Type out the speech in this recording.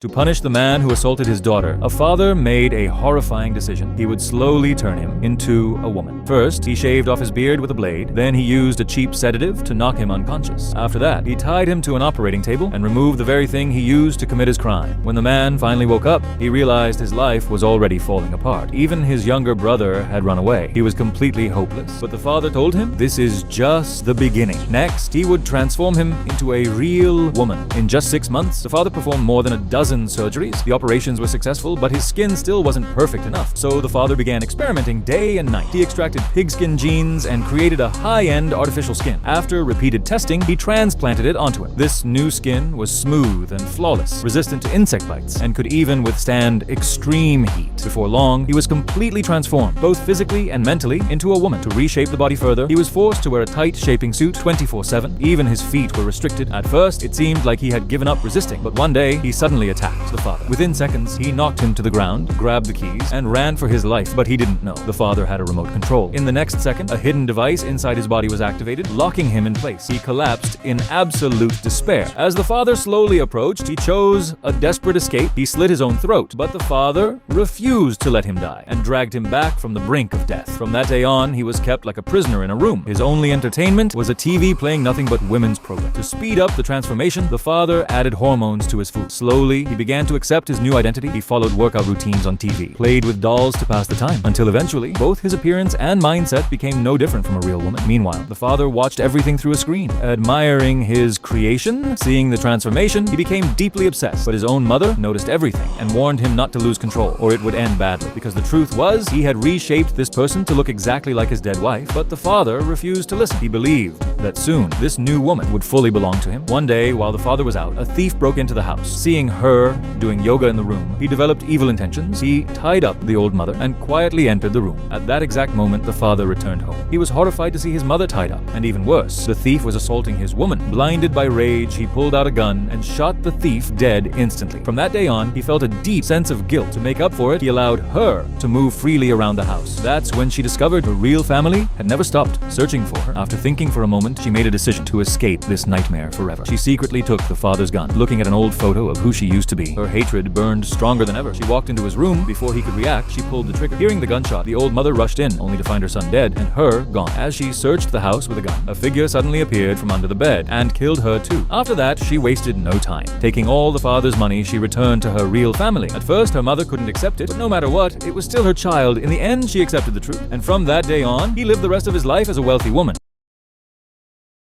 To punish the man who assaulted his daughter, a father made a horrifying decision. He would slowly turn him into a woman. First, he shaved off his beard with a blade. Then he used a cheap sedative to knock him unconscious. After that, he tied him to an operating table and removed the very thing he used to commit his crime. When the man finally woke up, he realized his life was already falling apart. Even his younger brother had run away. He was completely hopeless. But the father told him, this is just the beginning. Next, he would transform him into a real woman. In just 6 months, the father performed more than a dozen surgeries. The operations were successful, but his skin still wasn't perfect enough. So the father began experimenting day and night. He extracted pigskin genes and created a high-end artificial skin. After repeated testing, he transplanted it onto him. This new skin was smooth and flawless, resistant to insect bites, and could even withstand extreme heat. Before long, he was completely transformed, both physically and mentally, into a woman. To reshape the body further, he was forced to wear a tight shaping suit 24/7. Even his feet were restricted. At first, it seemed like he had given up resisting, but one day, he suddenly attacked the father. Within seconds, he knocked him to the ground, grabbed the keys, and ran for his life, but he didn't know. The father had a remote control. In the next second, a hidden device inside his body was activated, locking him in place. He collapsed in absolute despair. As the father slowly approached, he chose a desperate escape. He slit his own throat, but the father refused to let him die and dragged him back from the brink of death. From that day on, he was kept like a prisoner in a room. His only entertainment was a TV playing nothing but women's programs. To speed up the transformation, the father added hormones to his food. Slowly, he began to accept his new identity. He followed workout routines on TV, played with dolls to pass the time, until eventually, both his appearance and mindset became no different from a real woman. Meanwhile, the father watched everything through a screen. Admiring his creation, seeing the transformation, he became deeply obsessed. But his own mother noticed everything and warned him not to lose control, or it would end badly. Because the truth was, he had reshaped this person to look exactly like his dead wife, but the father refused to listen. He believed that soon, this new woman would fully belong to him. One day, while the father was out, a thief broke into the house. Seeing her doing yoga in the room, he developed evil intentions. He tied up the old mother and quietly entered the room. At that exact moment, the father returned home. He was horrified to see his mother tied up, and even worse, the thief was assaulting his woman. Blinded by rage, he pulled out a gun and shot the thief dead instantly. From that day on, he felt a deep sense of guilt. To make up for it, he allowed her to move freely around the house. That's when she discovered her real family had never stopped searching for her. After thinking for a moment, she made a decision to escape this nightmare forever. She secretly took the father's gun. Looking at an old photo of who she used to be, her hatred burned stronger than ever. She walked into his room. Before he could react, she pulled the trigger. Hearing the gunshot, the old mother rushed in, only to find her son dead and her gone. As she searched the house with a gun, a figure suddenly appeared from under the bed and killed her too. After that, she wasted no time. Taking all the father's money, she returned to her real family. At first, her mother couldn't accept it, but no matter what, it was still her child. In the end, she accepted the truth. And from that day on, he lived the rest of his life as a wealthy woman.